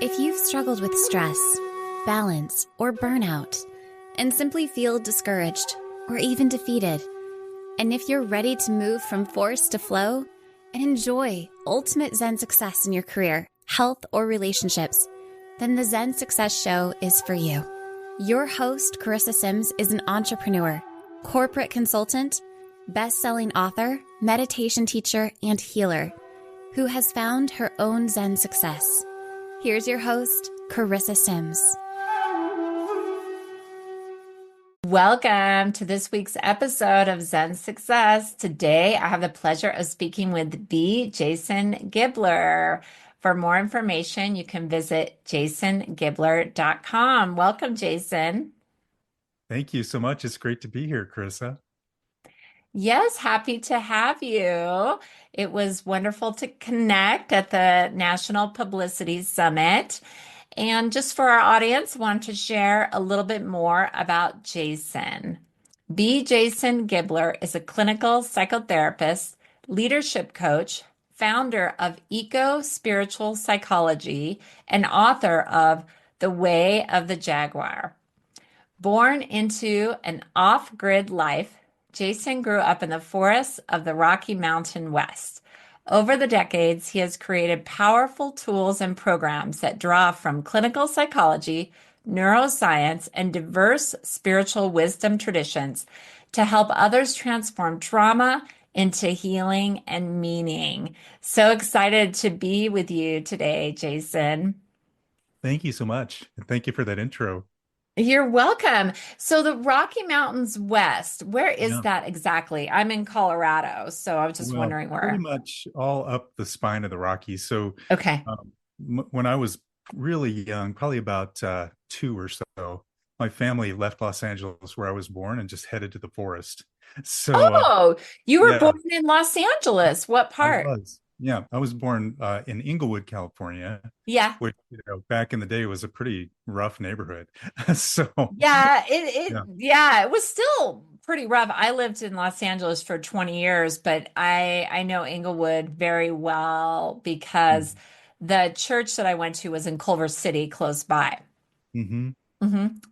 If you've struggled with stress, balance, or burnout, and simply feel discouraged or even defeated, and if you're ready to move from force to flow and enjoy ultimate Zen success in your career, health, or relationships, then the Zen Success Show is for you. Your host, Carissa Sims, is an entrepreneur, corporate consultant, best-selling author, meditation teacher, and healer who has found her own Zen success. Here's your host, Carissa Sims. Welcome to this week's episode of Zen Success. Today, I have the pleasure of speaking with the Jason Gibler. For more information, you can visit jasongibler.com. Welcome, Jason. Thank you so much. It's great to be here, Carissa. Yes, happy to have you. It was wonderful to connect at the National Publicity Summit. And just for our audience, I want to share a little bit more about Jason. B. Jason Gibler is a clinical psychotherapist, leadership coach, founder of Eco Spiritual Psychology, and author of The Way of the Jaguar. Born into an off-grid life, Jason grew up in the forests of the Rocky Mountain West. Over the decades, he has created powerful tools and programs that draw from clinical psychology, neuroscience, and diverse spiritual wisdom traditions to help others transform trauma into healing and meaning. So excited to be with you today, Jason. Thank you so much. And thank you for that intro. You're welcome. So the Rocky Mountains West, where is Yeah. that exactly? I'm in Colorado, so I was just Well, wondering pretty where. much all up the spine of the Rockies. So Okay. when I was really young, probably about two or so, my family left Los Angeles, where I was born, and just headed to the forest. So Oh, you were yeah, born in Los Angeles. What I part? was. Yeah, I was born in Inglewood, California, Yeah. which back in the day was a pretty rough neighborhood. So Yeah, it yeah. yeah, it was still pretty rough. I lived in Los Angeles for 20 years, but I know Inglewood very well because the church that I went to was in Culver City, close by. Mm-hmm.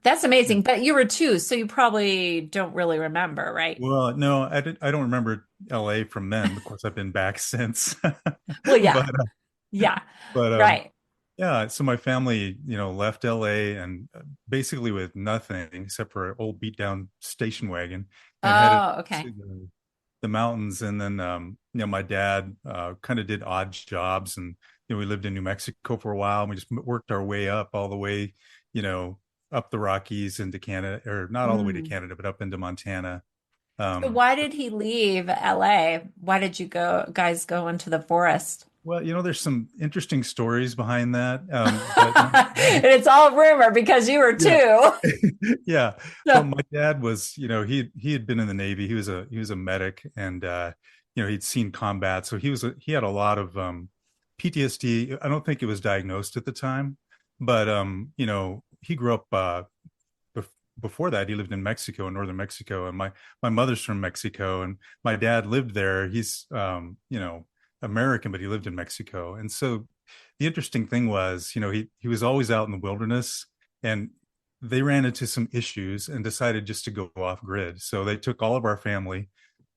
That's amazing. But you were two, so you probably don't really remember, right? Well, no, I don't remember LA from then. Of course, I've been back since. Well, But yeah. Yeah. but Right. yeah, so my family, left LA and basically with nothing except for an old beat down station wagon and headed Oh, to okay. the mountains. And then my dad kind of did odd jobs, and we lived in New Mexico for a while, and we just worked our way up all the way, you know, up the Rockies into Canada, or not all the way to Mm. Canada, but up into Montana. So Um, why did he leave LA? Why did you guys go into the forest? Well, there's some interesting stories behind that. But And it's all rumor because you were yeah, two. yeah. But So, my dad was, he had been in the Navy. He was a medic, and he'd seen combat, so he had a lot of PTSD. I don't think it was diagnosed at the time, but he grew up. Before that, he lived in Mexico, in northern Mexico, and my mother's from Mexico, and my dad lived there. He's American, but he lived in Mexico. And so the interesting thing was, he was always out in the wilderness, and they ran into some issues and decided just to go off grid. So they took all of our family,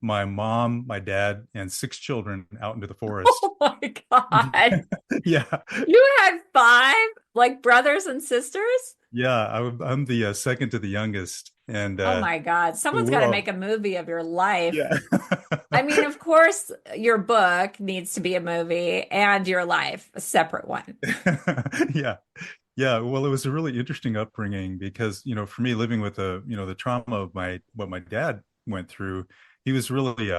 my mom, my dad, and 6 children, out into the forest. oh my God. Yeah. You had five, like brothers and sisters? Yeah, I'm the second to the youngest, and Oh my God. so Someone's got we're to all, make a movie of your life. yeah. I mean, of course, your book needs to be a movie and your life, a separate one. Yeah. Yeah, well, it was a really interesting upbringing because, for me, living with the trauma of what my dad went through, he was really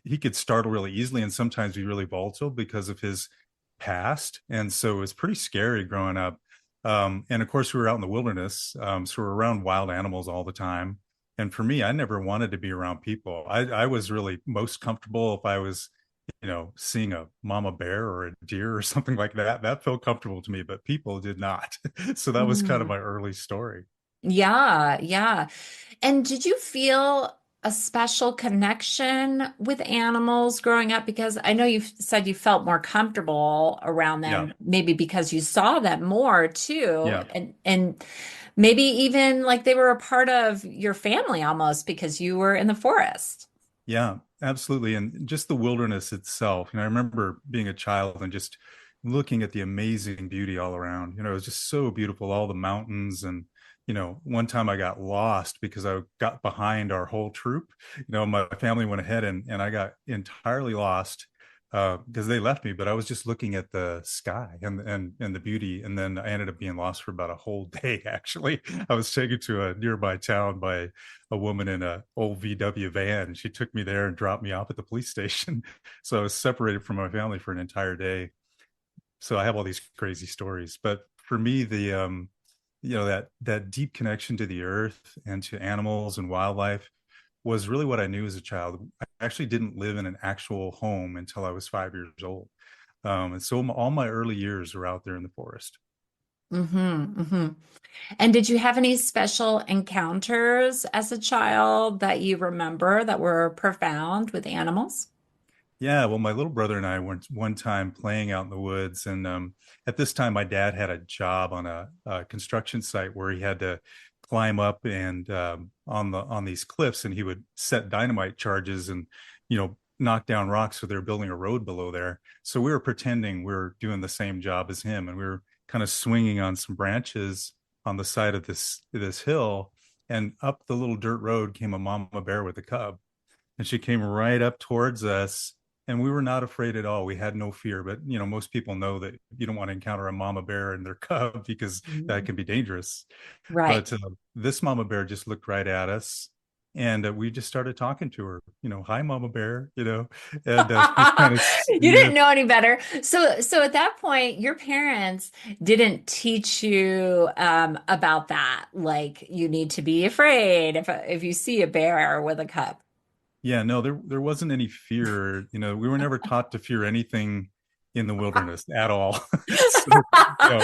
he could startle really easily and sometimes be really volatile because of his past. And so it was pretty scary growing up. And of course, we were out in the wilderness, so we're around wild animals all the time. And for me, I never wanted to be around people. I was really most comfortable if I was, seeing a mama bear or a deer or something like that. That felt comfortable to me, but people did not. So that was kind of Mm. my early story. Yeah, yeah. And did you feel a special connection with animals growing up? Because I know you said you felt more comfortable around Yeah. them, maybe because you saw them more too, Yeah. and maybe even like they were a part of your family almost because you were in the forest. Yeah, absolutely. And just the wilderness itself. I remember being a child and just looking at the amazing beauty all around. It was just so beautiful, all the mountains. And, one time I got lost because I got behind our whole troop. My family went ahead and I got entirely lost because they left me, but I was just looking at the sky and the beauty. And then I ended up being lost for about a whole day, actually. I was taken to a nearby town by a woman in a old VW van. She took me there and dropped me off at the police station. So I was separated from my family for an entire day. So I have all these crazy stories. But for me, that deep connection to the earth and to animals and wildlife was really what I knew as a child. I actually didn't live in an actual home until I was 5 years old. And so all my early years were out there in the forest. Hmm. And did you have any special encounters as a child that you remember that were profound with animals? Yeah, well, my little brother and I went one time playing out in the woods, and at this time, my dad had a job on a construction site where he had to climb up and on these cliffs, and he would set dynamite charges and knock down rocks. So they're building a road below there. So we were pretending we were doing the same job as him, and we were kind of swinging on some branches on the side of this hill, and up the little dirt road came a mama bear with a cub, and she came right up towards us, and we were not afraid at all. We had no fear. But most people know that you don't want to encounter a mama bear and their cub because that Mhm. can be dangerous. Right. But this mama bear just looked right at us, and we just started talking to her. Hi, mama bear. And she kind of You didn't know any better. So at that point, your parents didn't teach you about that. Like you need to be afraid if you see a bear with a cub. yeah, no, there wasn't any fear. We were never taught to fear anything in the wilderness at all. So, I'm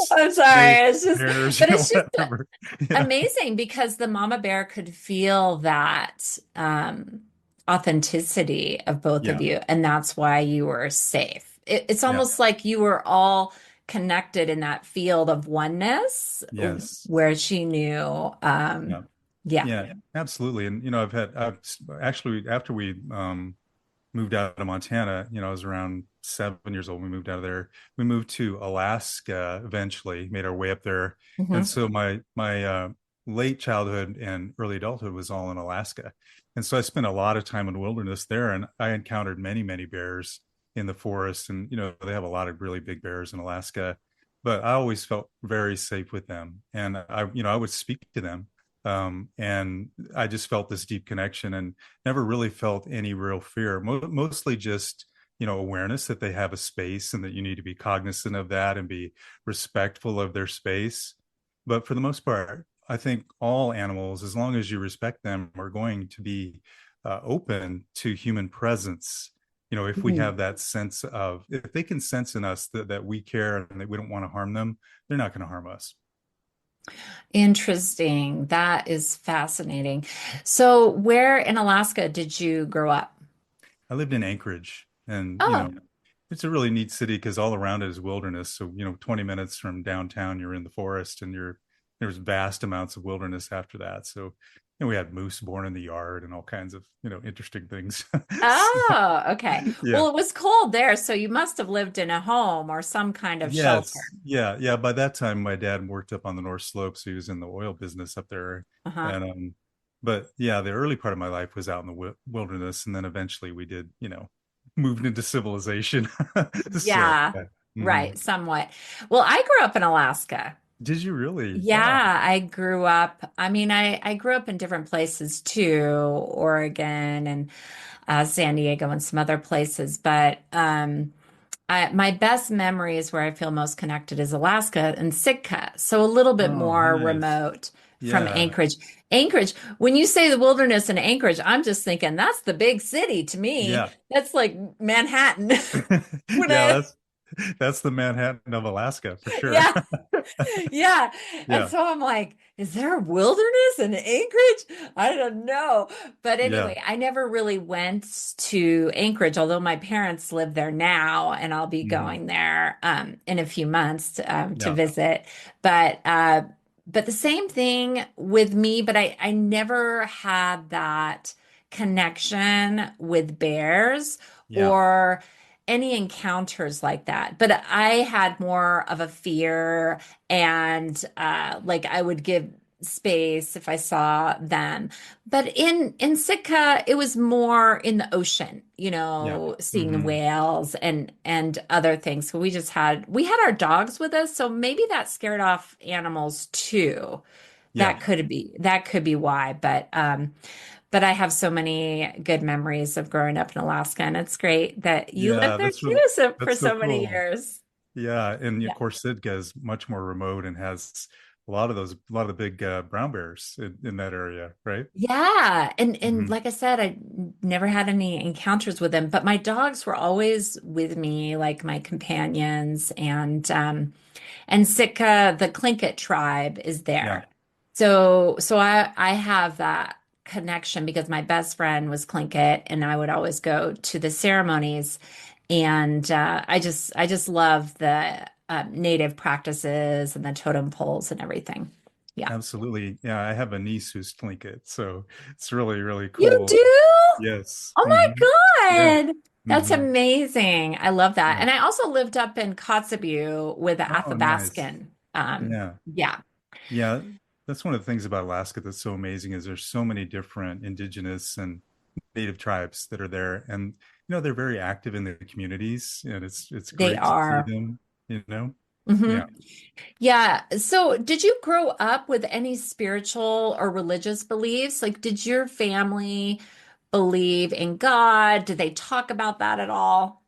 snakes, sorry. It's just, bears, but it's just whatever. Yeah. amazing because the mama bear could feel that authenticity of both of Yeah. you, and that's why you were safe. It's Yeah. almost like you were all connected in that field of oneness Yes. where she knew, Yeah. yeah. Yeah, absolutely. And I've actually, after we moved out of Montana, I was around 7 years old. We moved out of there. We moved to Alaska eventually, made our way up there. And Hmm. so my late childhood and early adulthood was all in Alaska. And so I spent a lot of time in the wilderness there, and I encountered many, many bears in the forest. And they have a lot of really big bears in Alaska, but I always felt very safe with them. And I would speak to them. And I just felt this deep connection and never really felt any real fear. Mostly just awareness that they have a space and that you need to be cognizant of that and be respectful of their space. But for the most part, I think all animals, as long as you respect them, are going to be open to human presence. If we have that sense of, if they can sense in us that we care and that we don't want to harm them, they're not going to harm us. Interesting. That is fascinating. So, where in Alaska did you grow up? I lived in Anchorage, and Oh, it's a really neat city because all around it is wilderness. So 20 minutes from downtown, you're in the forest, and there's vast amounts of wilderness after that. So we had moose born in the yard and all kinds of interesting things. So, oh, okay. yeah. Well, it was cold there, so you must have lived in a home or some kind of shelter. Yes. Yeah. Yeah. By that time, my dad worked up on the North Slope, so he was in the oil business up there. Uh-huh. And but yeah, the early part of my life was out in the wilderness, and then eventually we did, moved into civilization. So, Yeah, yeah. Mhm. right, somewhat. Well, I grew up in Alaska. Did you really? Wow. Yeah, I grew up. I mean, I grew up in different places too, Oregon and San Diego and some other places, but my best memories where I feel most connected is Alaska and Sitka. So a little bit Oh, more nice. remote from Yeah. Anchorage. Anchorage, when you say the wilderness in Anchorage, I'm just thinking that's the big city to me. Yeah. That's like Manhattan. When Yeah, I, That's the Manhattan of Alaska for sure. Yeah. Yeah. And Yeah. so I'm like, is there a wilderness in Anchorage? I don't know. But Yeah. anyway, I never really went to Anchorage, although my parents live there now, and I'll be Mhm. going there in a few months to Yeah. visit. But the same thing with me, but I never had that connection with bears Yeah. or any encounters like that. But I had more of a fear and like I would give space if I saw them. But in Sitka, it was more in the ocean, Yeah. seeing the Hmm. whales and other things. So we had our dogs with us, so maybe that scared off animals too. Yeah. That could be why. But I have so many good memories of growing up in Alaska, and it's great that you lived Yeah. there too, so for That's so so many cool. years. Yeah. And of Yeah. course, Sitka is much more remote and has a lot of the big brown bears in that area, right? Yeah, and Hmm. like I said, I never had any encounters with them, but my dogs were always with me, like my companions, and Sitka, the Tlingit tribe is Yeah. there. So I have that connection because my best friend was Tlingit, and I would always go to the ceremonies, and I just love the native practices and the totem poles and everything. Yeah. Absolutely. Yeah. I have a niece who's Tlingit, so it's really, really You cool. do? Yes. Oh Hmm. Yeah. my God. That's Hmm. amazing. I love that. Yeah. And I also lived up in Kotzebue with the Oh, nice. Athabascan. Yeah. Yeah, Yeah, that's one of the things about Alaska that's so amazing is there's so many different indigenous and native tribes that are there, and they're very active in the communities, and it's they great to see are. them. You know, Hmm. yeah. Yeah. So, did you grow up with any spiritual or religious beliefs? Like, did your family believe in God? Did they talk about that at all?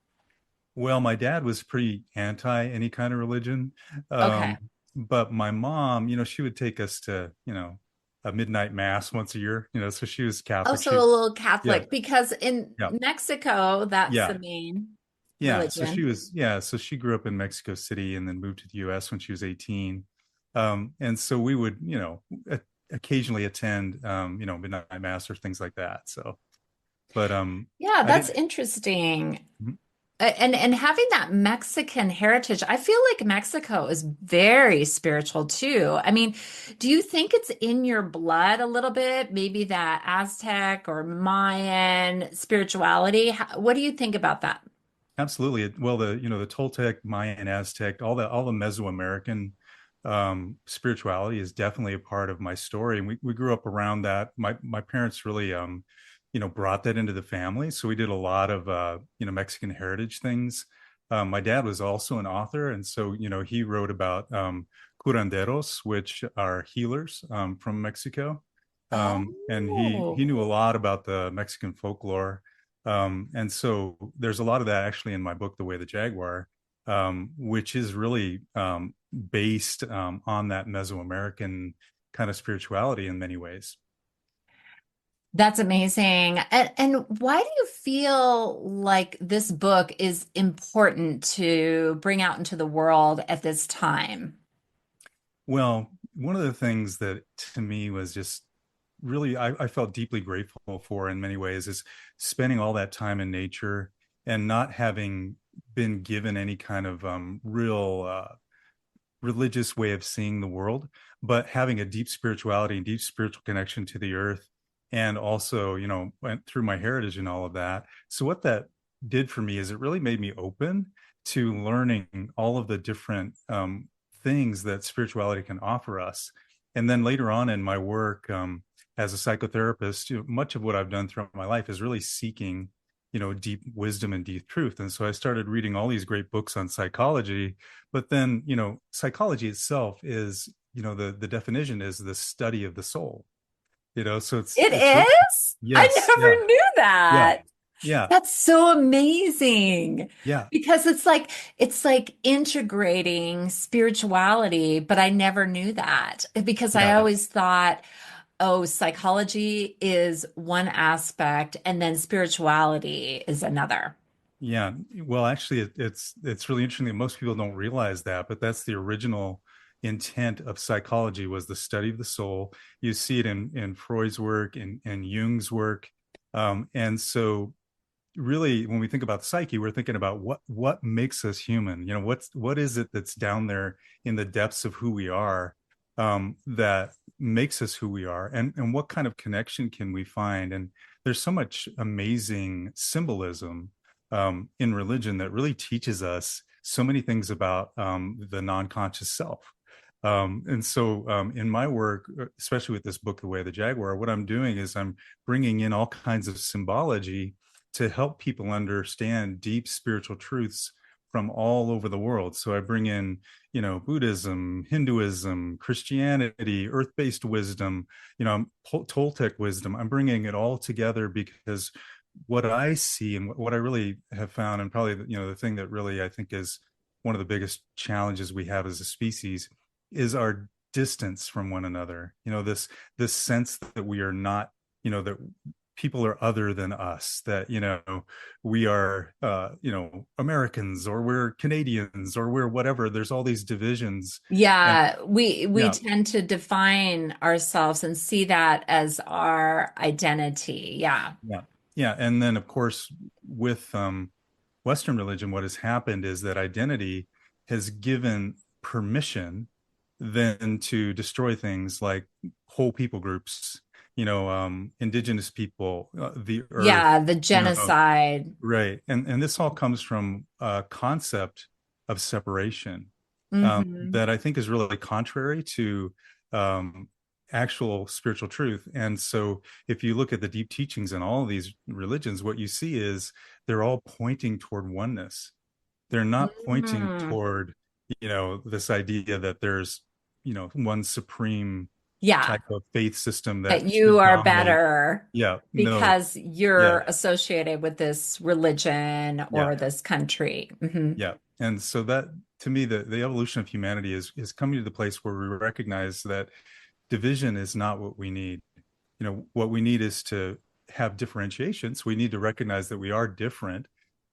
Well, my dad was pretty anti any kind of religion, Okay. but my mom, she would take us to a midnight mass once a year. So she was Oh, Catholic. so a little Yeah, Catholic, because in yeah, Mexico, that's yeah. the main Yeah, religion. so she grew up in Mexico City and then moved to the US when she was 18. And so we would, occasionally attend midnight mass or things like that. So, but Yeah, I that's didn't. interesting. And having that Mexican heritage, I feel like Mexico is very spiritual too. I mean, do you think it's in your blood a little bit? Maybe that Aztec or Mayan spirituality? What do you think about that? Absolutely. Well, the Toltec, Mayan, Aztec, all the Mesoamerican spirituality is definitely a part of my story, and we grew up around that. My parents really brought that into the family, so we did a lot of Mexican heritage things. My dad was also an author, and so he wrote about curanderos, which are healers from Mexico, and he Oh, knew a lot about the Mexican folklore. And so there's a lot of that actually in my book, The Way of the Jaguar, which is really based on that Mesoamerican kind of spirituality in many ways. that's amazing. And why do you feel like this book is important to bring out into the world at this time? Well, one of the things that to me was just really, I felt deeply grateful for in many ways is spending all that time in nature and not having been given any kind of real religious way of seeing the world, but having a deep spirituality and deep spiritual connection to the earth. And also, went through my heritage and all of that. So, what that did for me is it really made me open to learning all of the different things that spirituality can offer us. And then later on in my work as a psychotherapist, much of what I've done throughout my life is really seeking deep wisdom and deep truth. And so I started reading all these great books on psychology, but then psychology itself is the definition is the study of the soul. So It it's really, is? I yes, yeah, never knew yeah, that. yeah, That's so amazing yeah, because it's like integrating spirituality, but I never knew that because I yeah. always thought, oh, psychology is one aspect and then spirituality is another. Yeah, well, actually, it's really interesting that most people don't realize that, but that's the original intent of psychology was the study of the soul. You see it in Freud's work, in Jung's work, and so really when we think about psyche, we're thinking about what makes us human. You know, what is it that's down there in the depths of who we are, that makes us who we are, and what kind of connection can we find? And there's so much amazing symbolism in religion that really teaches us so many things about the non-conscious self. And so in my work, especially with this book, The Way of the Jaguar, what I'm doing is I'm bringing in all kinds of symbology to help people understand deep spiritual truths from all over the world. So I bring in, Buddhism, Hinduism, Christianity, earth-based wisdom, Toltec wisdom. I'm bringing it all together because what I see and what I really have found, and probably, the thing that really I think is one of the biggest challenges we have as a species is our distance from one another. This sense that we are not, that people are other than us, that we are Americans, or we're Canadians, or we're whatever. There's all these divisions. And Yeah, we yeah, tend to define ourselves and see that as our identity. Yeah. yeah, yeah. And then of course with Western religion, what has happened is that identity has given permission then to destroy things like whole people groups, indigenous people, the earth, Yeah, the you know genocide. right. And this all comes from a concept of separation, Hmm. that I think is really contrary to um, actual spiritual truth. And so, if you look at the deep teachings in all of these religions, what you see is they're all pointing toward oneness. They're not pointing Mm. toward, this idea that there's, one supreme Yeah, type of faith system that that you should are dominate. better Yeah, no, because you're yeah, associated with this religion yeah. or this country. Hmm. Yeah. And so that, to me, the evolution of humanity is coming to the place where we recognize that division is not what we need. What we need is to have differentiation. So we need to recognize that we are different,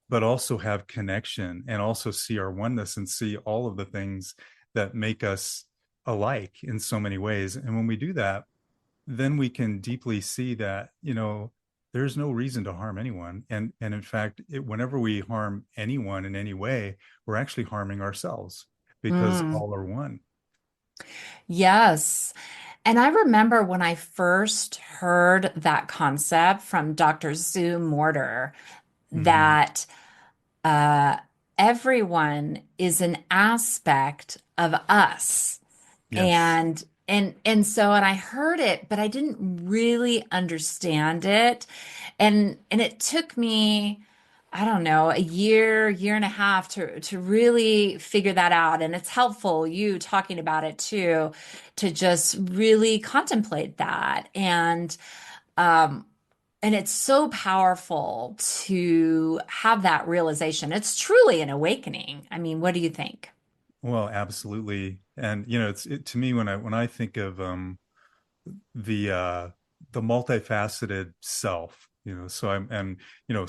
but also have connection, and also see our oneness and see all of the things that make us alike in so many ways. And when we do that, then we can deeply see that, there's no reason to harm anyone. And in fact, whenever we harm anyone in any way, we're actually harming ourselves, because Mm. all are one. Yes. And I remember when I first heard that concept from Dr. Sue Morter, Mm-hmm. that uh, everyone is an aspect of us. Yes. And I heard it, but I didn't really understand it. And it took me, I don't know, a year, year and a half to really figure that out. And it's helpful, you talking about it too, to just really contemplate that. Um and it's so powerful to have that realization. It's truly an awakening. I mean, what do you think? Well, absolutely. And to me, when I think of the uh the multifaceted self, so I'm and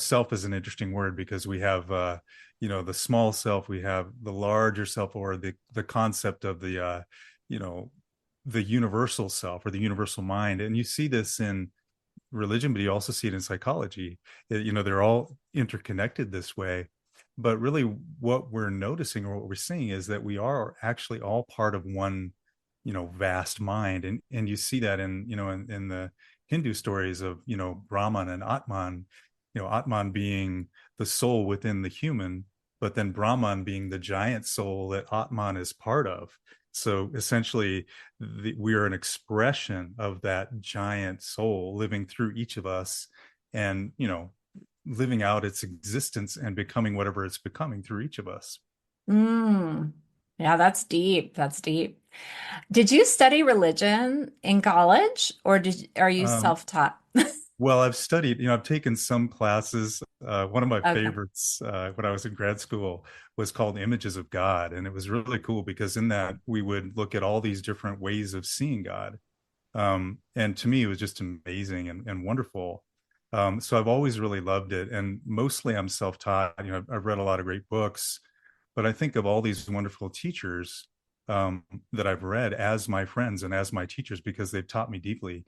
self is an interesting word, because we have the small self, we have the larger self, or the concept of you know the universal self, or the universal mind. And you see this in religion, but you also see it in psychology. They're all interconnected this way. But really, what we're noticing, or what we're seeing, is that we are actually all part of one, vast mind. And you see that in the Hindu stories of, Brahman and Atman. Atman being the soul within the human, but then Brahman being the giant soul that Atman is part of. So essentially, we are an expression of that giant soul living through each of us, and living out its existence and becoming whatever it's becoming through each of us. Mm. Yeah, that's deep. That's deep. Did you study religion in college or are you um, self-taught? well, I've studied, I've taken some classes. One of my Okay. favorites when I was in grad school was called Images of God, and it was really cool because in that we would look at all these different ways of seeing God. And to me, it was just amazing and wonderful. So I've always really loved it, and mostly I'm self-taught. I've read a lot of great books, but I think of all these wonderful teachers that I've read as my friends and as my teachers because they've taught me deeply.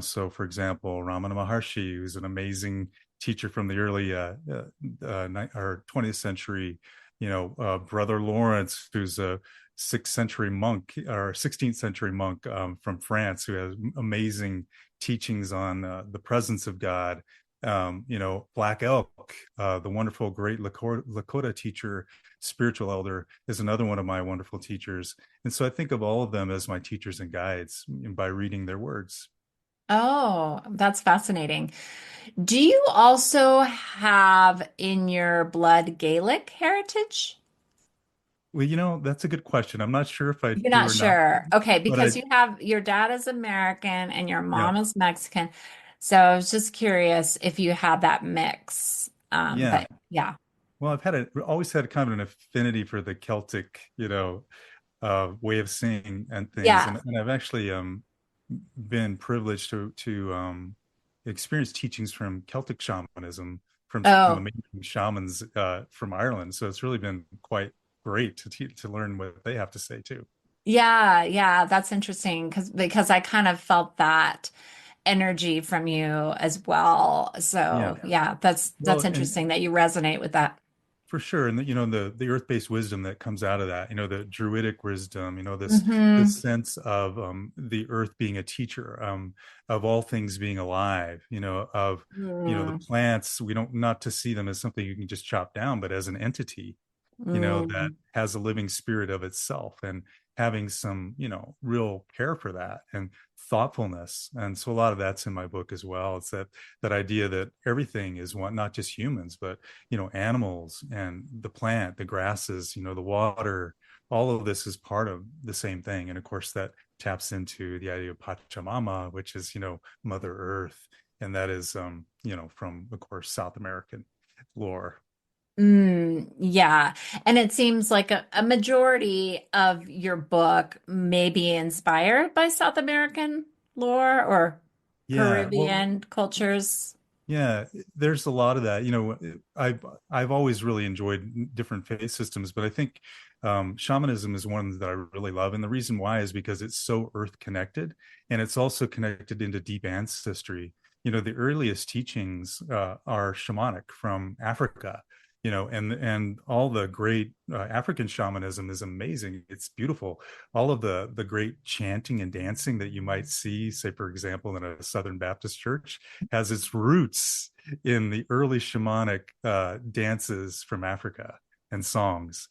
So for example, Ramana Maharshi, who's an amazing teacher from the early or 20th century. Brother Lawrence, who's a 6th century monk or 16th century monk from France, who has amazing teachings on the presence of God. Black Elk, the wonderful, great Lakota teacher, spiritual elder, is another one of my wonderful teachers. And so I think of all of them as my teachers and guides by reading their words. Oh, that's fascinating. Do you also have in your blood Gaelic heritage? Well, that's a good question. I'm not sure if I You're do not or not, sure. Okay, but because you have your dad is American and your yeah, mom is Mexican. So I was just curious if you had that mix. yeah. But yeah. Well, always had kind of an affinity for the Celtic, way of seeing and things, Yeah. and I've actually been privileged to experience teachings from Celtic shamanism from some Oh, amazing shamans from Ireland. So it's really been quite great to learn what they have to say too. yeah, yeah, that's interesting because I kind of felt that energy from you as well. Yeah. So, yeah, that's Well, and interesting that you resonate with that. for sure, and the earth-based wisdom that comes out of that, the druidic wisdom, this Hmm. sense of the earth being a teacher, of all things being alive, of the Mm, plants. We don't not to see them as something you can just chop down, but as an entity, that mm, has a living spirit of itself, and having some, real care for that and thoughtfulness. And so a lot of that's in my book as well. It's that idea that everything is one, not just humans, but, animals and the plant, the grasses, the water, all of this is part of the same thing. And of course, that taps into the idea of Pachamama, which is, Mother Earth. And that is, from, of course, South American lore. yeah. And it seems like a majority of your book may be inspired by South American lore or Yeah. Well, Caribbean cultures. yeah, there's a lot of that. I've always really enjoyed different faith systems, but I think shamanism is one that I really love, and the reason why is because it's so earth connected, and it's also connected into deep ancestry. The earliest teachings are shamanic from Africa. And all the great African shamanism is amazing. It's beautiful. All of the great chanting and dancing that you might see, say, for example, in a Southern Baptist church, has its roots in the early shamanic dances from Africa and songs.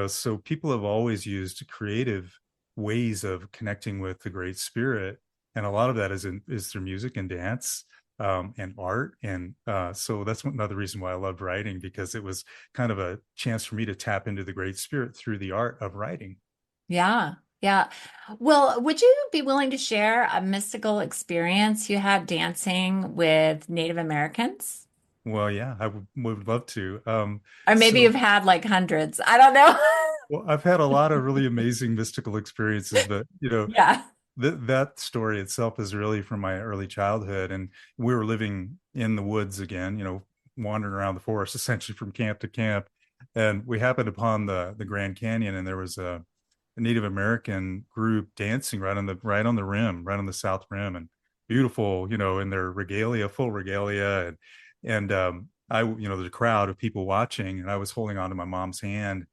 So people have always used creative ways of connecting with the Great Spirit, and a lot of that is through music and dance. And art. And so that's another reason why I loved writing, because it was kind of a chance for me to tap into the Great Spirit through the art of writing. Yeah. Yeah. Well, would you be willing to share a mystical experience you had dancing with Native Americans? Well, yeah, I would love to. Or maybe So, you've had like hundreds. I don't know. well, I've had a lot of really amazing mystical experiences, but Yeah. that story itself is really from my early childhood, and we were living in the woods again, wandering around the forest essentially from camp to camp, and we happened upon the Grand Canyon, and there was a Native American group dancing right on the rim, right on the south rim, and beautiful, in their regalia, full regalia, and there's a crowd of people watching, and I was holding onto my mom's hand,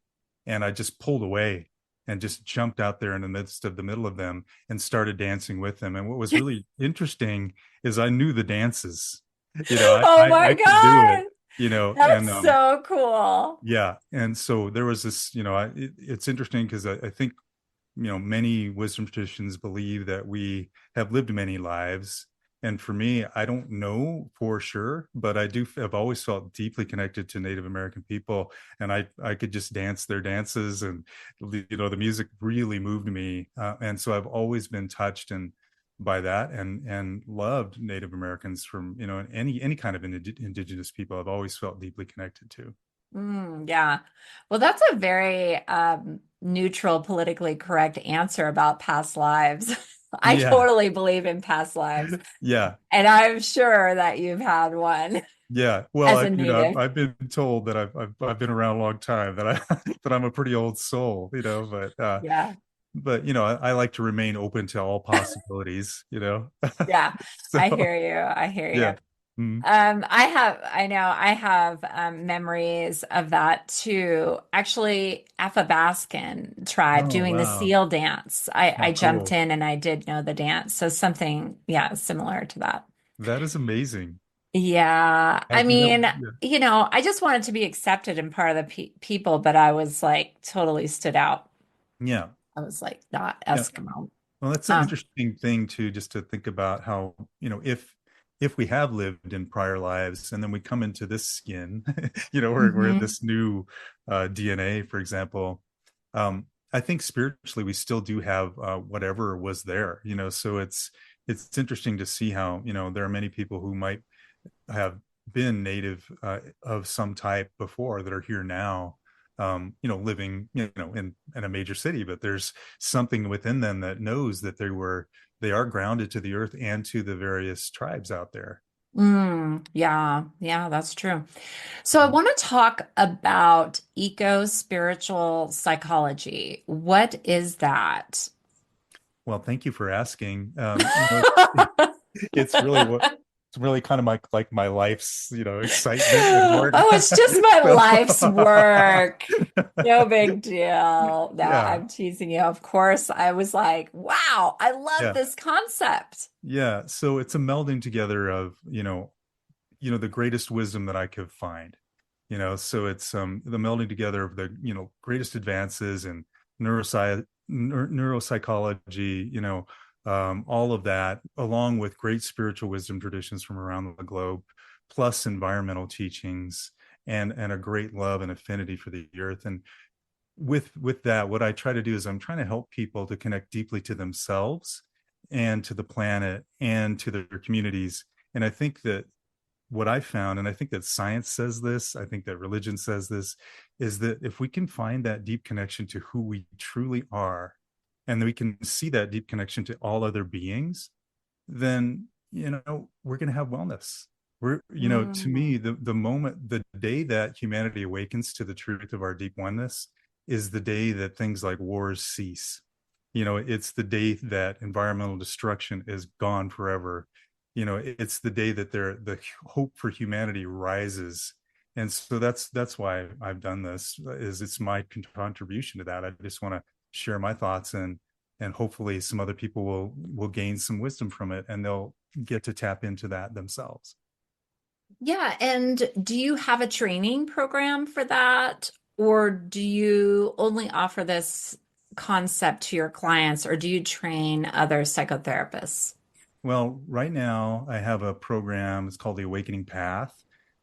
and I just pulled away and just jumped out there in the midst of the middle of them and started dancing with them. And what was really interesting is I knew the dances. Oh I my could do it. God. And That's so cool. yeah, and so there was this. It's interesting because I think many wisdom traditions believe that we have lived many lives. And for me, I don't know for sure, but have always felt deeply connected to Native American people. And I could just dance their dances, and, the music really moved me. And so I've always been touched and by that, and loved Native Americans from, any kind of indigenous people. I've always felt deeply connected to. Yeah. Well, that's a very neutral, politically correct answer about past lives. I Yeah. totally believe in past lives, Yeah. and I'm sure that you've had one Yeah. Well, as a native. I've been told that I've been around a long time, that I that I'm a pretty old soul, Yeah. but I like to remain open to all possibilities. Yeah. I So hear you. I hear you. yeah. Mm. I know I have memories of that too. Actually, Athabascan tribe Oh, doing the wow. seal dance. I Oh, jumped cool. in and I did know the dance. So something, yeah, similar to that. That is amazing. Yeah. I mean, Yeah. I just wanted to be accepted and part of the pe people, but I was like totally stood out. Yeah. I was like not Yeah. Eskimo. Well, that's an Um, interesting thing too, just to think about how, if we have lived in prior lives and then we come into this skin, we're mhm. this new DNA, for example. I think spiritually we still do have whatever was there. So it's interesting to see how, there are many people who might have been native of some type before that are here now, living, in a major city, but there's something within them that knows that they are grounded to the earth and to the various tribes out there. Yeah, yeah, that's true. So I want to talk about eco-spiritual psychology. What is that? Well, thank you for asking. It's really what it's really kind of my life's excitement and work. Oh, it's just my So life's work. No big deal. No, yeah, I'm teasing you. Of course, I was like, wow, I love yeah, this concept. yeah. So it's a melding together of the greatest wisdom that I could find. So it's the melding together of the greatest advances in neuropsychology, all of that, along with great spiritual wisdom traditions from around the globe, plus environmental teachings and a great love and affinity for the earth. And with that, what I try to do is I'm trying to help people to connect deeply to themselves and to the planet and to their communities. And I think that what I found, and I think that science says this, I think that religion says this, is that if we can find that deep connection to who we truly are, and we can see that deep connection to all other beings, then we're going to have wellness. To me, Mm, the day that humanity awakens to the truth of our deep oneness is the day that things like wars cease. It's the day that environmental destruction is gone forever. It's the day that the hope for humanity rises. And so that's why I've done this, is it's my contribution to that. I just want to share my thoughts, and hopefully some other people will gain some wisdom from it, and they'll get to tap into that themselves. yeah, and do you have a training program for that? Or do you only offer this concept to your clients, or do you train other psychotherapists? Well, right now I have a program. It's called the Awakening Path,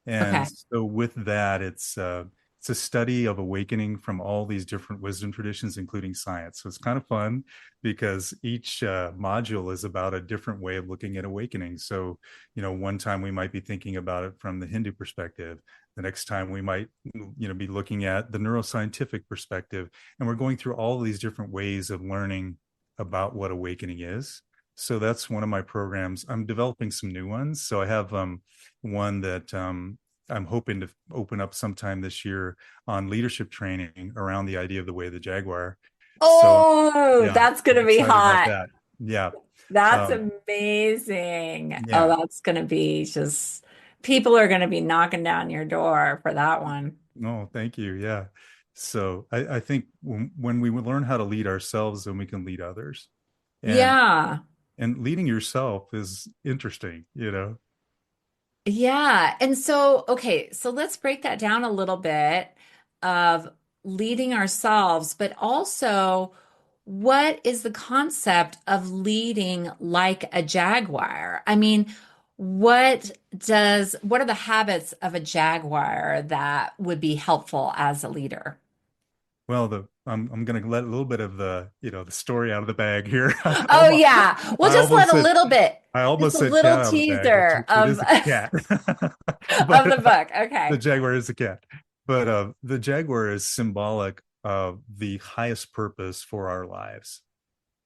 and Okay. so with that, it's a study of awakening from all these different wisdom traditions, including science. So it's kind of fun because each module is about a different way of looking at awakening. So one time we might be thinking about it from the Hindu perspective. The next time we might be looking at the neuroscientific perspective, and we're going through all of these different ways of learning about what awakening is. So that's one of my programs. I'm developing some new ones. So I have one that I'm hoping to open up sometime this year on leadership training around the idea of the way of the Jaguar. So Oh, yeah, that's going I'm to be excited about hot. that. Yeah. That's Um, amazing. Oh, yeah. that's going to be just, people are going to be knocking down your door for that one. No, thank you. Yeah. So I think when we learn how to lead ourselves, then we can lead others. And Yeah. and leading yourself is interesting. Yeah. And so, okay, so let's break that down a little bit of leading ourselves, but also what is the concept of leading like a jaguar? I mean, what are the habits of a jaguar that would be helpful as a leader? Well, I'm going to let a little bit of the story out of the bag here. Oh yeah. We'll I just almost let a said little bit, I just almost a said cat little out of the bag. teaser It of is a cat, of but the book. the Okay. jaguar is a cat. But the jaguar is symbolic of the highest purpose for our lives.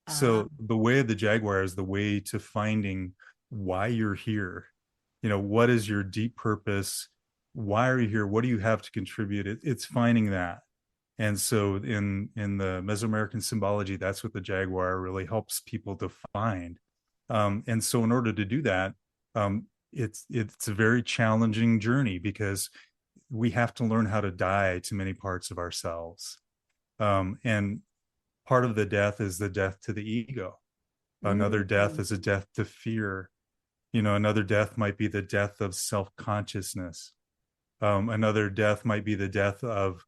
Uh, So the way of the Jaguar is the way to finding why you're here. What is your deep purpose? Why are you here? What do you have to contribute? It's finding that. And so in the Mesoamerican symbology, that's what the Jaguar really helps people to find. And so in order to do that, it's a very challenging journey because we have to learn how to die to many parts of ourselves. And part of the death is the death to the ego. Another death mm, is a death to fear. Another death might be the death of self-consciousness. Another death might be the death of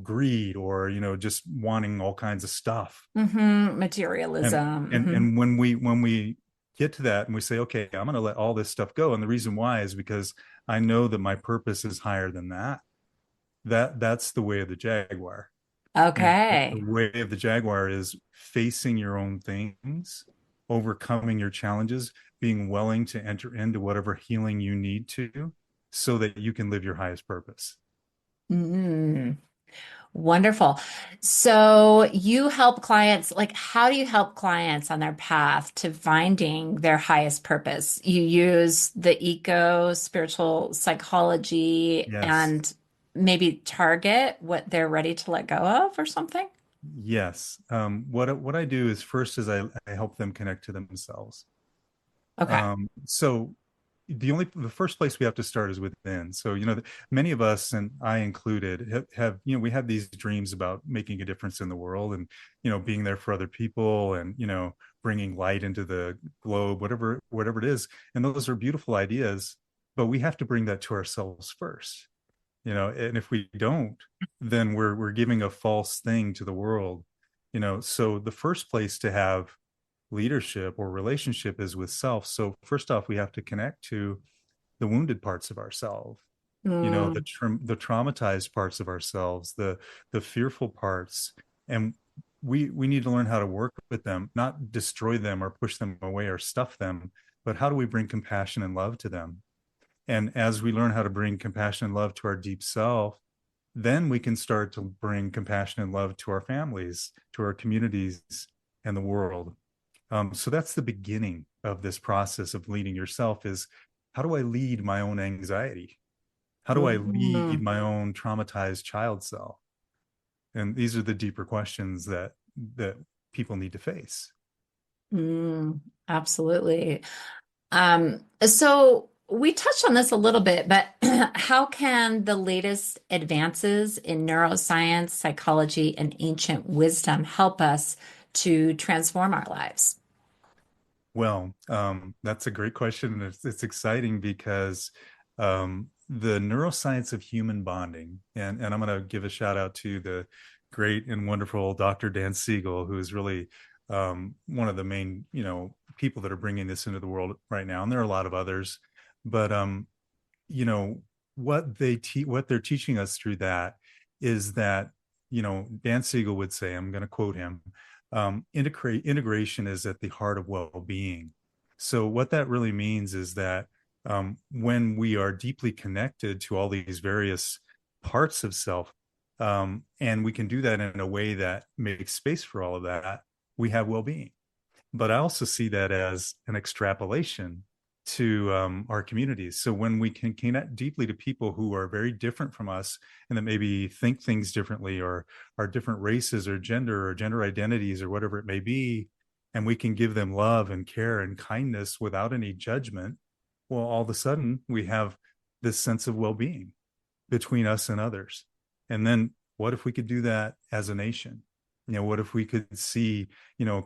greed, or just wanting all kinds of stuff. and materialism. and and when we get to that and we say, okay, I'm going to let all this stuff go, and the reason why is because I know that my purpose is higher than that. That's the way of the Jaguar. The Okay. way of the Jaguar is facing your own things, overcoming your challenges, being willing to enter into whatever healing you need to, so that you can live your highest purpose. Mm. Wonderful. So you help clients, like how do you help clients on their path to finding their highest purpose? You use the eco spiritual psychology Yes. and maybe target what they're ready to let go of or something? Yes. What I do is first is I help them connect to themselves. Okay. So the first place we have to start is within. So many of us, and I included, have we have these dreams about making a difference in the world, and being there for other people, and bringing light into the globe, whatever it is. And those are beautiful ideas, but we have to bring that to ourselves first. And if we don't, then we're giving a false thing to the world. So the first place to have leadership or relationship is with self. So first off, we have to connect to the wounded parts of ourselves, Mm, the traumatized parts of ourselves, the fearful parts. And we need to learn how to work with them, not destroy them or push them away or stuff them, but how do we bring compassion and love to them? And as we learn how to bring compassion and love to our deep self, then we can start to bring compassion and love to our families, to our communities, and the world. So that's the beginning of this process of leading yourself, is how do I lead my own anxiety? How do I lead mm, my own traumatized child self? And these are the deeper questions that people need to face. absolutely. So we touched on this a little bit, but how can the latest advances in neuroscience, psychology, and ancient wisdom help us to transform our lives? Well, that's a great question, and it's exciting because the neuroscience of human bonding, and I'm going to give a shout out to the great and wonderful Dr. Dan Siegel, who is really one of the main people that are bringing this into the world right now, and there are a lot of others, but you know what they're teaching us through that is that Dan Siegel would say, I'm going to quote him, integration is at the heart of well-being. So what that really means is that when we are deeply connected to all these various parts of self, and we can do that in a way that makes space for all of that, we have well-being. But I also see that as an extrapolation to our communities. So when we can connect deeply to people who are very different from us, and that maybe think things differently, or are different races or gender identities or whatever it may be, and we can give them love and care and kindness without any judgment, well, all of a sudden we have this sense of well-being between us and others. And then what if we could do that as a nation? What if we could see,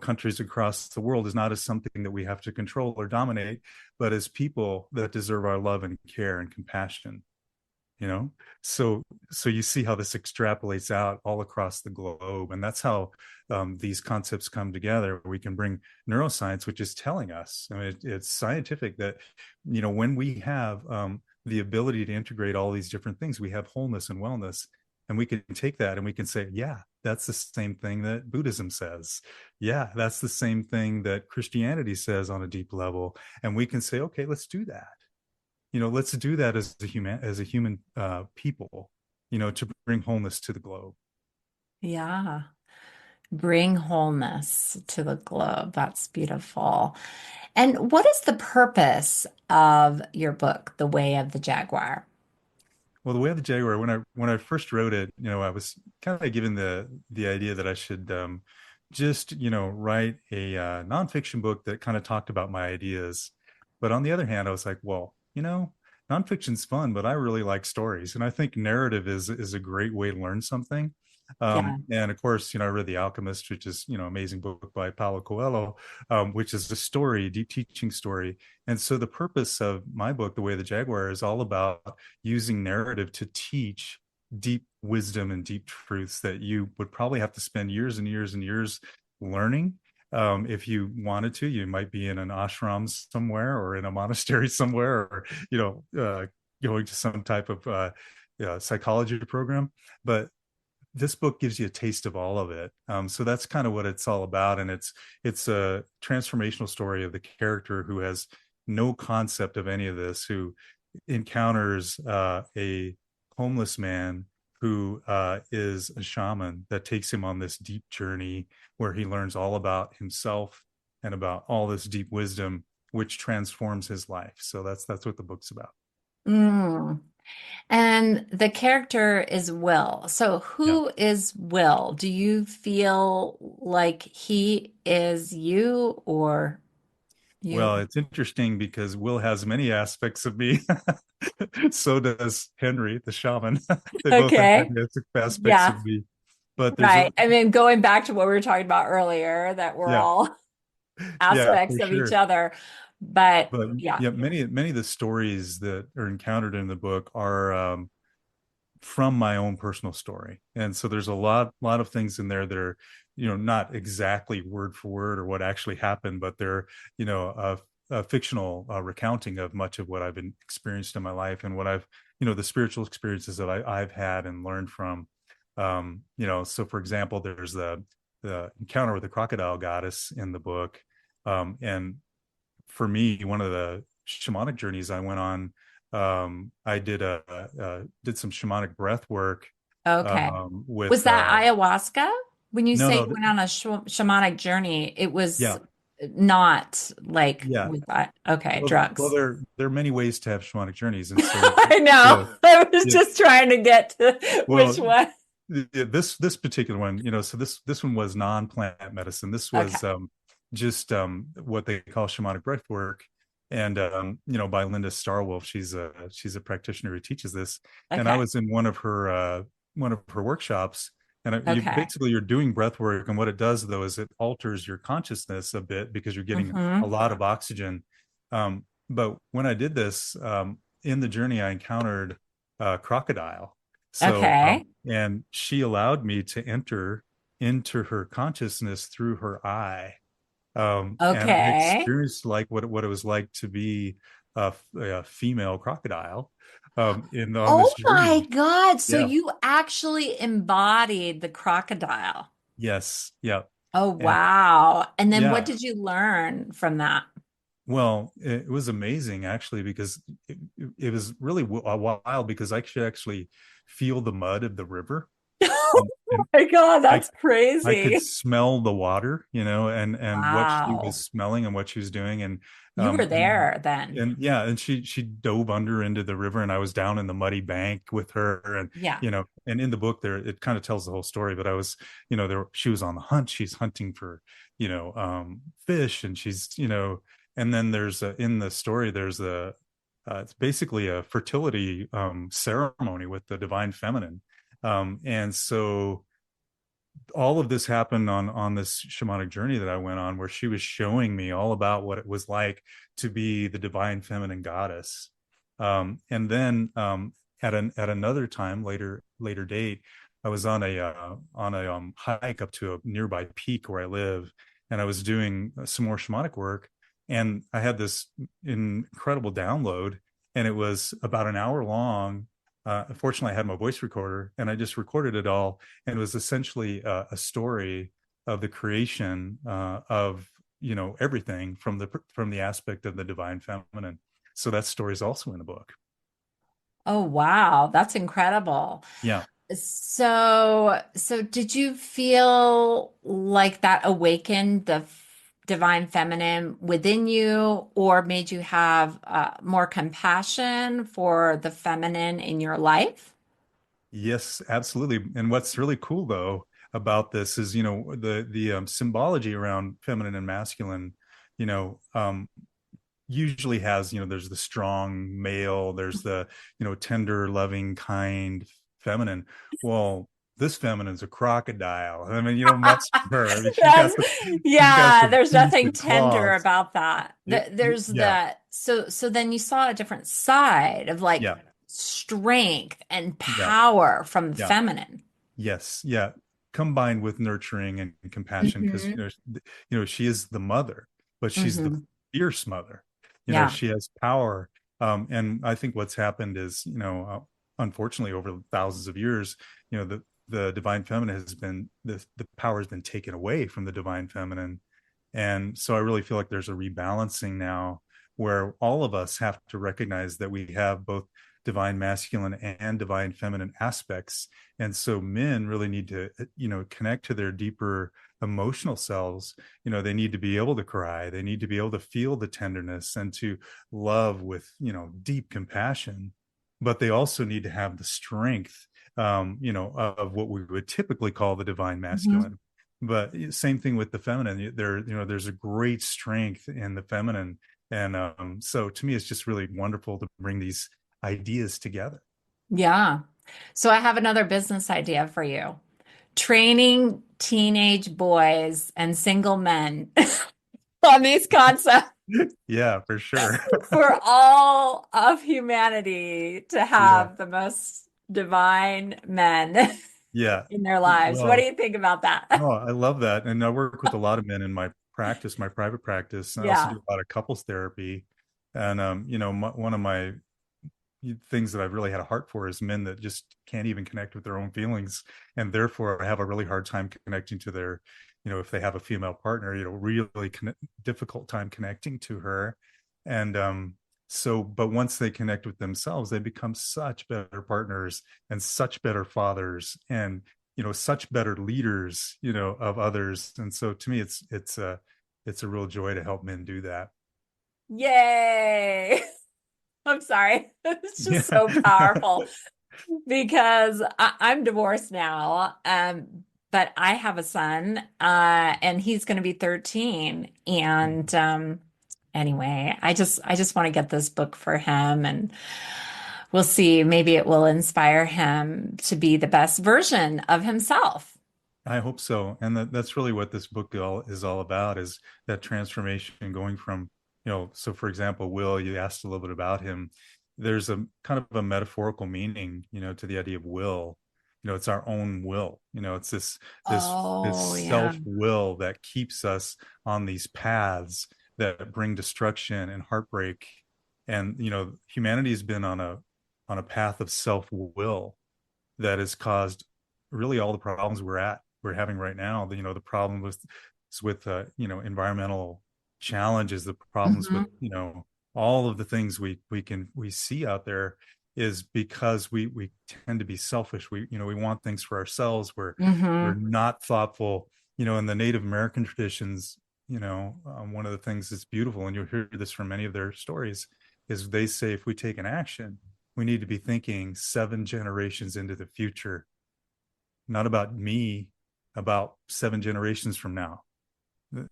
countries across the world as not as something that we have to control or dominate, but as people that deserve our love and care and compassion, you know? So you see how this extrapolates out all across the globe. And that's how these concepts come together. We can bring neuroscience, which is telling us, I mean, it's scientific that, when we have the ability to integrate all these different things, we have wholeness and wellness. And we can take that and we can say, yeah, that's the same thing that Buddhism says. Yeah, that's the same thing that Christianity says on a deep level. And we can say, okay, let's do that. Let's do that as a human people, to bring wholeness to the globe. Yeah. Bring wholeness to the globe. That's beautiful. And what is the purpose of your book, The Way of the Jaguar? Well, the way of the Jaguar, when I first wrote it, I was kind of given the idea that I should just write a nonfiction book that kind of talked about my ideas. But on the other hand, I was like, well, nonfiction's fun, but I really like stories, and I think narrative is a great way to learn something. Yeah. And of course, I read The Alchemist, which is amazing book by Paulo Coelho, which is a story, deep teaching story. And so the purpose of my book, The Way of the Jaguar, is all about using narrative to teach deep wisdom and deep truths that you would probably have to spend years and years and years learning. If you wanted to, you might be in an ashram somewhere or in a monastery somewhere, or going to some type of psychology program. But this book gives you a taste of all of it. So that's kind of what it's all about, and it's a transformational story of the character who has no concept of any of this, who encounters a homeless man who is a shaman that takes him on this deep journey where he learns all about himself and about all this deep wisdom, which transforms his life. So that's what the book's about. Mm. And the character is Will. So Yeah. who is Will? Do you feel like he is you or Well, you? it's interesting because Will has many aspects of me. So does Henry, the shaman. They both have Okay. many aspects Yeah, of me. But there's a right. I mean, going back to what we were talking about earlier, that we're yeah, all yeah, aspects for of each sure. other. But But yeah. yeah, many of the stories that are encountered in the book are from my own personal story, and so there's a lot of things in there that are not exactly word for word or what actually happened, but they're a fictional recounting of much of what I've been experienced in my life, and what I've the spiritual experiences that I've had and learned from. So for example, there's the encounter with the crocodile goddess in the book, and for me, one of the shamanic journeys I went on, I did some shamanic breath work Okay. Was with that ayahuasca? When you no, say you no, went on a shamanic journey, it was yeah, not like yeah. with that. Okay, Well, drugs. there are many ways to have shamanic journeys, and so I yeah, know. I was yeah. just trying to get to which Well, one. this particular one, so this one was non-plant medicine. This Okay. was just what they call shamanic breath work, and by Linda Starwolf. She's a practitioner who teaches this, and I Okay. was in one of her workshops, and Okay. basically you're doing breath work, and what it does though is it alters your consciousness a bit because you're getting a Hmm. lot of oxygen. But when I did this in the journey, I encountered a crocodile. So, Okay. and she allowed me to enter into her consciousness through her eye. And I Okay. experienced like what it was like to be a female crocodile on Oh this my journey. God. So Yeah. you actually embodied the crocodile. Yes. Yeah. Oh, And wow. And then what yeah. did you learn from that? Well, it was amazing actually because it was really a while because I could actually feel the mud of the river, Oh and my God, I that's I could crazy. smell the water, and what she was Wow. smelling and what she was doing, and You were and there then. and yeah, and she dove under into the river, and I was down in the muddy bank with her, and Yeah. and in the book there it kind of tells the whole story, but I was, there she was on the hunt, she's hunting for fish, and she's and then there's in the story there's it's basically a fertility ceremony with the divine feminine, and so all of this happened on this shamanic journey that I went on, where she was showing me all about what it was like to be the divine feminine goddess. And then at another time, later date, I was on a hike up to a nearby peak where I live, and I was doing some more shamanic work, and I had this incredible download, and it was about an hour long. Fortunately, I had my voice recorder, and I just recorded it all, and it was essentially a story of the creation of everything from the aspect of the divine feminine. So that story is also in the book. Oh, wow. That's incredible. Yeah. So did you feel like that awakened the divine feminine within you, or made you have more compassion for the feminine in your life? Yes, absolutely. And what's really cool though about this is, the symbology around feminine and masculine, you know, usually has, there's the strong male, there's the, tender, loving, kind feminine. Well, this feminine's a crocodile. I mean, you don't mess with her. I mean, That's, she's got yeah, some there's teeth nothing and tender claws. about that. There's Yeah, that. So then you saw a different side of like yeah, strength and yeah, power from the yeah. feminine. Yes, yeah. Combined with nurturing and compassion, because Hmm. she is the mother, but she's the Hmm. fierce mother. Yeah. She has power, and I think what's happened is, unfortunately, over thousands of years, the divine feminine has been the power has been taken away from the divine feminine, and so I really feel like there's a rebalancing now where all of us have to recognize that we have both divine masculine and divine feminine aspects. And so men really need to, connect to their deeper emotional selves. They need to be able to cry, they need to be able to feel the tenderness and to love with, deep compassion. But they also need to have the strength, of what we would typically call the divine Hmm. masculine. But same thing with the feminine. There's a great strength in the feminine. And so to me, it's just really wonderful to bring these ideas together. Yeah. So I have another business idea for you. Training teenage boys and single men on these concepts Yeah, for sure. for all of humanity to Yeah. have the most divine men Yeah. in their lives. What do Well, you think about that? no, I love that. And I work with a lot of men in my practice, my private practice. And I also Yeah. do a lot of couples therapy. And, one of my things that I've really had a heart for is men that just can't even connect with their own feelings. And therefore have a really hard time connecting to their, if they have a female partner, really difficult time connecting to her. And, but once they connect with themselves, they become such better partners and such better fathers and, such better leaders, of others. And so to me, it's a real joy to help men do that. Yay. I'm sorry. It's just Yeah. so powerful because I'm divorced now. But I have a son, and he's going to be 13. And anyway, I just want to get this book for him, and we'll see. Maybe it will inspire him to be the best version of himself. I hope so. And that's really what this book is all about, is that transformation going from, so for example, Will, you asked a little bit about him. There's a kind of a metaphorical meaning, to the idea of will. It's our own will. It's this Oh, yeah. self-will that keeps us on these paths that bring destruction and heartbreak. And, humanity has been on a path of self-will that has caused really all the problems we're having right now. The problem with environmental challenges, the problems with Hmm. all of the things we see out there is because we tend to be selfish. We want things for ourselves. We're Hmm. not thoughtful. In the Native American traditions, one of the things that's beautiful, and you'll hear this from many of their stories, is they say if we take an action, we need to be thinking 7 generations into the future, not about me, about 7 generations from now.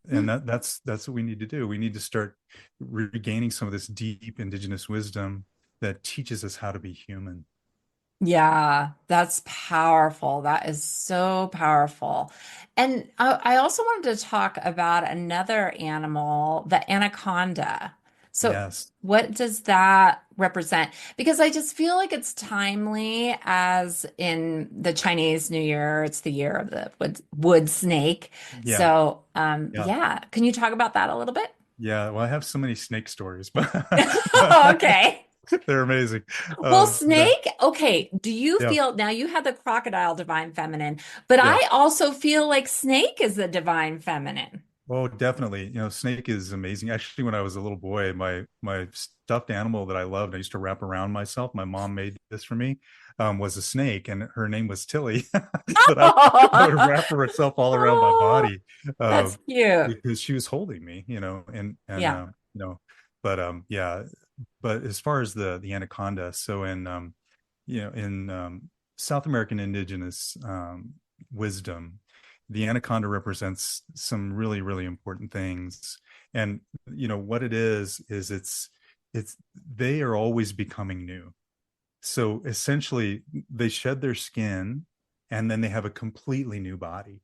And that's what we need to do. We need to start regaining some of this deep indigenous wisdom that teaches us how to be human. Yeah, that's powerful. That is so powerful. And I also wanted to talk about another animal, the anaconda. So, Yes. what does that represent? Because I just feel like it's timely, as in the Chinese New Year, it's the year of the wood snake. Yeah. So, Yeah. yeah, can you talk about that a little bit? Yeah. Well, I have so many snake stories, but Okay. they're amazing. Well, Yeah. snake, okay. Do you Yeah. feel now you had the crocodile divine feminine, but Yeah. I also feel like snake is the divine feminine. Oh, definitely. Snake is amazing. Actually, when I was a little boy, my stuffed animal that I loved, I used to wrap around myself. My mom made this for me, was a snake, and her name was Tilly. But I would wrap herself all around my Oh, body, uh, that's cute. because she was holding me, and Yeah. but yeah. But as far as the anaconda, so in South American indigenous wisdom, the anaconda represents some really, really important things. And what it is it's they are always becoming new. So essentially, they shed their skin and then they have a completely new body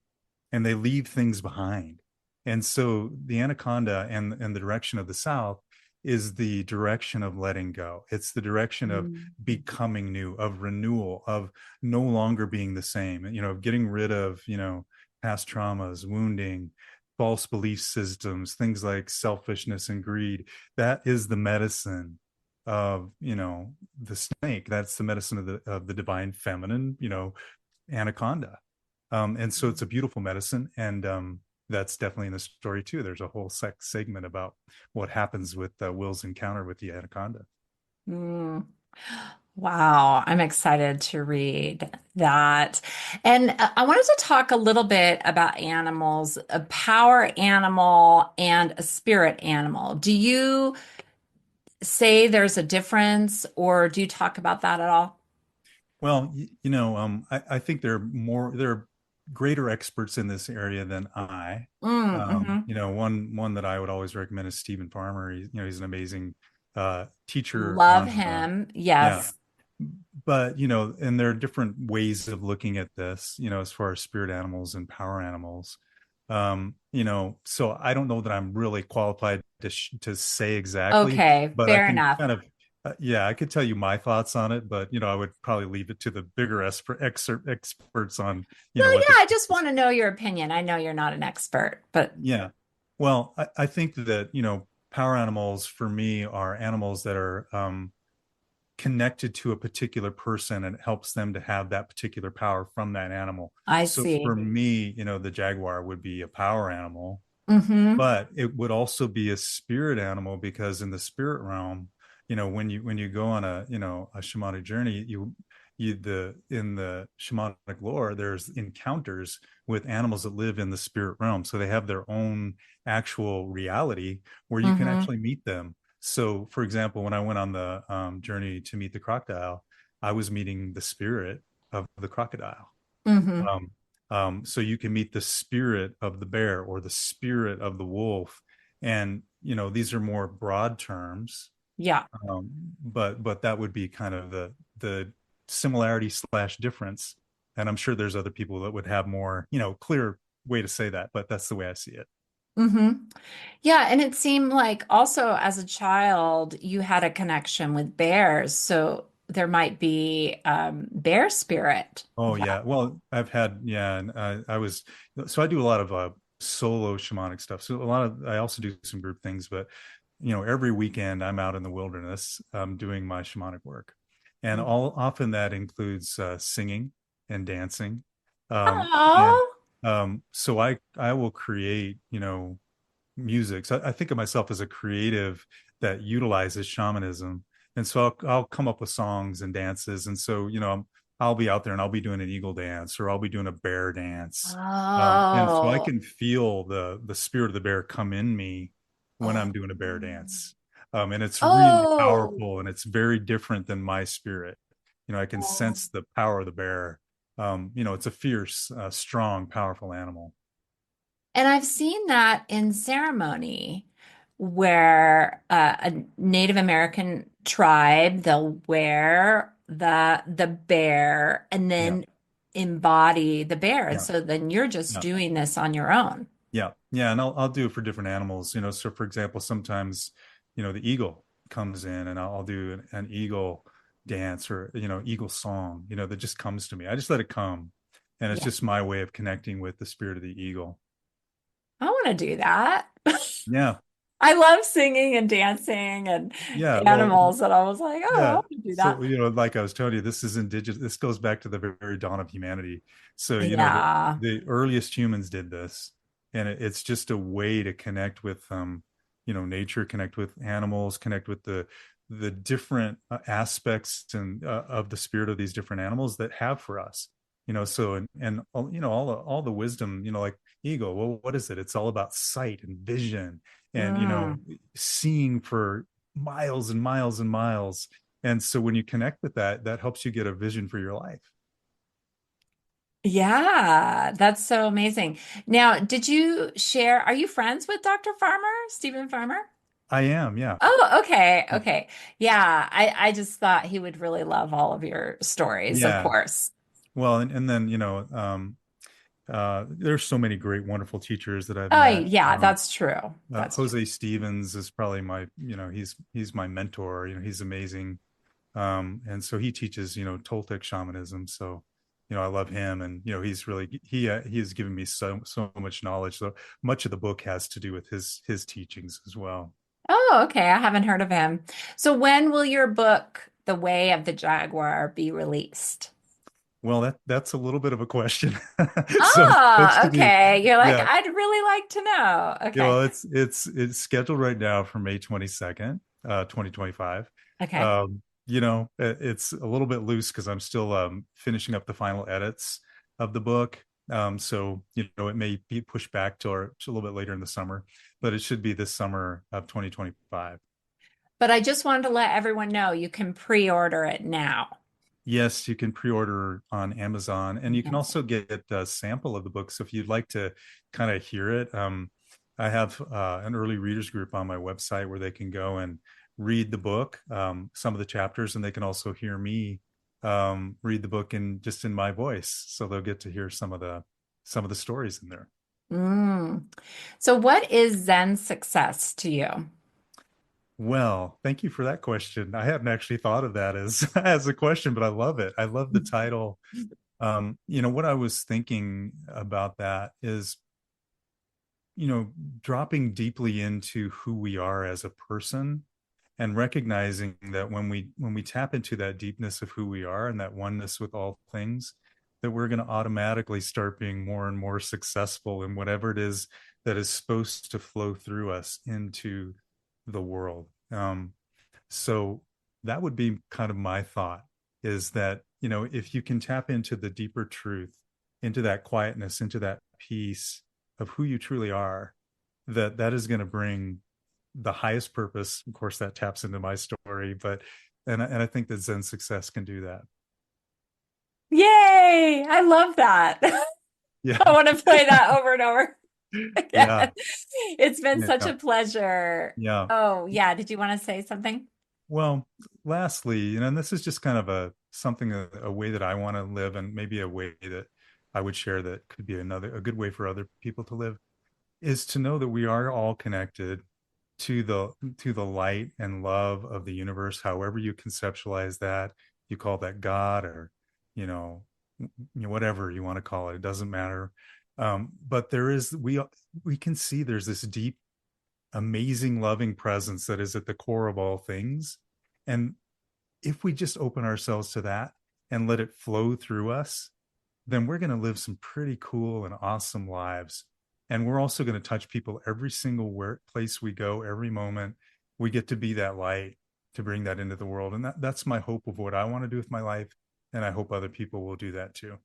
and they leave things behind. And so the anaconda and the direction of the South is the direction of letting go. It's the direction of Mm. becoming new, of renewal, of no longer being the same, getting rid of, past traumas, wounding, false belief systems, things like selfishness and greed. That is the medicine of, the snake. That's the medicine of the divine feminine, anaconda. And so it's a beautiful medicine. And that's definitely in the story too. There's a whole segment about what happens with Will's encounter with the anaconda. Mm. Wow, I'm excited to read that. And I wanted to talk a little bit about animals, a power animal and a spirit animal. Do you say there's a difference, or do you talk about that at all? Well, I think they're greater experts in this area than I. Mm-hmm. One that I would always recommend is Stephen Farmer. He's an amazing teacher Love on, him. yeah. Yes, But and there are different ways of looking at this, as far as spirit animals and power animals. So I don't know that I'm really qualified to say exactly, okay, but I fair can enough. kind of, yeah, I could tell you my thoughts on it, but I would probably leave it to the bigger experts on, No, what yeah, the. I just want to know your opinion. I know you're not an expert, but Yeah. Well, I think that, power animals for me are animals that are connected to a particular person and it helps them to have that particular power from that animal. I So for see. me, the jaguar would be a power animal, Mm-hmm. but it would also be a spirit animal because in the spirit realm, when you go on a shamanic journey, the in the shamanic lore, there's encounters with animals that live in the spirit realm, so they have their own actual reality where you can Mm-hmm. actually meet them. So for example, when I went on the journey to meet the crocodile, I was meeting the spirit of the crocodile. Mm-hmm. So you can meet the spirit of the bear or the spirit of the wolf. And, these are more broad terms. Yeah. But that would be kind of the similarity slash difference. And I'm sure there's other people that would have more, clear way to say that, but that's the way I see it. Mm-hmm. Yeah, and it seemed like also as a child you had a connection with bears, so there might be bear spirit. Oh That yeah. Well, I've had, yeah, and so I do a lot of solo shamanic stuff. So I also do some group things, but every weekend I'm out in the wilderness doing my shamanic work. And all often that includes singing and dancing. And Oh, so I will create, music. So I think of myself as a creative that utilizes shamanism. And so I'll come up with songs and dances. And so, I'll be out there and I'll be doing an eagle dance or I'll be doing a bear dance. And so I oh, can feel the spirit of the bear come in me when oh, I'm doing a bear dance. And it's really oh, powerful and it's very different than my spirit. I can oh. sense the power of the bear. It's a fierce, strong, powerful animal. And I've seen that in ceremony where a Native American tribe, they'll wear the bear and Yeah. then embody the bear. And Yeah. so then you're just Yeah. doing this on your own. Yeah, yeah, and I'll do it for different animals. So for example, sometimes the eagle comes in, and I'll do an eagle dance or eagle song. That just comes to me. I just let it come, and it's Yeah. just my way of connecting with the spirit of the eagle. I want to do that. Yeah, I love singing and dancing and yeah. Well, animals, and I was like, oh, I yeah. want to do that. So like I was telling you, this is indigenous. This goes back to the very dawn of humanity. So Yeah. the earliest humans did this, and it's just a way to connect with nature, connect with animals, connect with the different aspects and of the spirit of these different animals that have for us. So and all the wisdom, like ego, well, what is it? It's all about sight and vision, and Mm. seeing for miles and miles and miles. And so when you connect with that, that helps you get a vision for your life. Yeah, that's so amazing. Now, did you share, are you friends with Dr. Farmer, Stephen Farmer? I am, yeah. Oh, okay. Okay. Yeah, I just thought he would really love all of your stories, of Yeah. course. Well, and then there's so many great, wonderful teachers that I've Oh, met. yeah, that's true. That's true. Jose Stevens is probably my, he's my mentor. He's amazing. And so he teaches, Toltec shamanism. So, I love him, and he has given me so much knowledge. So much of the book has to do with his teachings as well. Oh, okay. I haven't heard of him. So when will your book, The Way of the Jaguar, be released? Well, that's a little bit of a question. So it's supposed Oh, to be, okay. You're like, yeah. I'd really like to know. Yeah, Okay. well, it's scheduled right now for May 22nd, 2025. Okay. It's a little bit loose because I'm still finishing up the final edits of the book. So it may be pushed back to a little bit later in the summer, but it should be this summer of 2025. But I just wanted to let everyone know you can pre-order it now. Yes, you can pre-order on Amazon, and you can Amazon. also get a sample of the book. So if you'd like to kind of hear it, I have an early readers group on my website where they can go and read the book, some of the chapters, and they can also hear me read the book in my voice. So they'll get to hear some of the stories in there. Mm. So what is Zen success to you? Well, thank you for that question. I hadn't actually thought of that as as a question, but I love it. I love the title. What I was thinking about that is, you know, dropping deeply into who we are as a person, and recognizing that when we tap into that deepness of who we are and that oneness with all things, that we're going to automatically start being more and more successful in whatever it is that is supposed to flow through us into the world. So that would be kind of my thought, is that, if you can tap into the deeper truth, into that quietness, into that peace of who you truly are, that is going to bring the highest purpose. Of course, that taps into my story, but and I think that Zen success can do that. Yay! I love that. Yeah. I want to play that over and over Yeah. again. It's been such Yeah. a pleasure. Yeah. Oh, yeah. Did you want to say something? Well, lastly, and this is just kind of a way that I want to live, and maybe a way that I would share that could be a good way for other people to live, is to know that we are all connected to the light and love of the universe, however you conceptualize that. You call that God, or you know whatever you want to call it, it doesn't matter. But we can see there's this deep, amazing, loving presence that is at the core of all things. And if we just open ourselves to that and let it flow through us, then we're going to live some pretty cool and awesome lives. And we're also going to touch people every single place we go, every moment. We get to be that light, to bring that into the world. And that's my hope of what I want to do with my life. And I hope other people will do that too.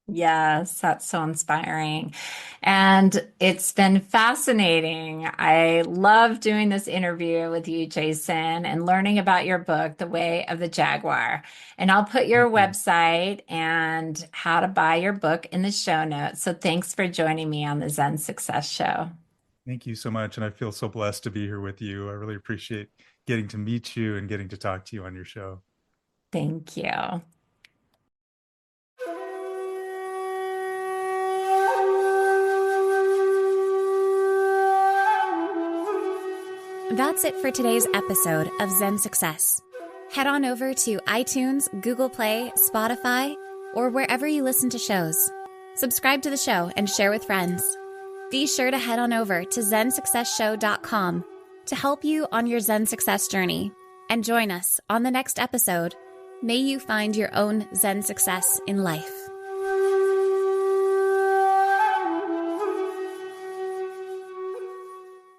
Yes, that's so inspiring. And it's been fascinating. I love doing this interview with you, Jason, and learning about your book, The Way of the Jaguar. And I'll put your Thank you. website and how to buy your book in the show notes. So thanks for joining me on the Zen Success Show. Thank you so much. And I feel so blessed to be here with you. I really appreciate getting to meet you and getting to talk to you on your show. Thank you. That's it for today's episode of Zen Success. Head on over to iTunes, Google Play, Spotify, or wherever you listen to shows. Subscribe to the show and share with friends. Be sure to head on over to ZenSuccessShow.com to help you on your Zen success journey, and join us on the next episode. May you find your own Zen success in life.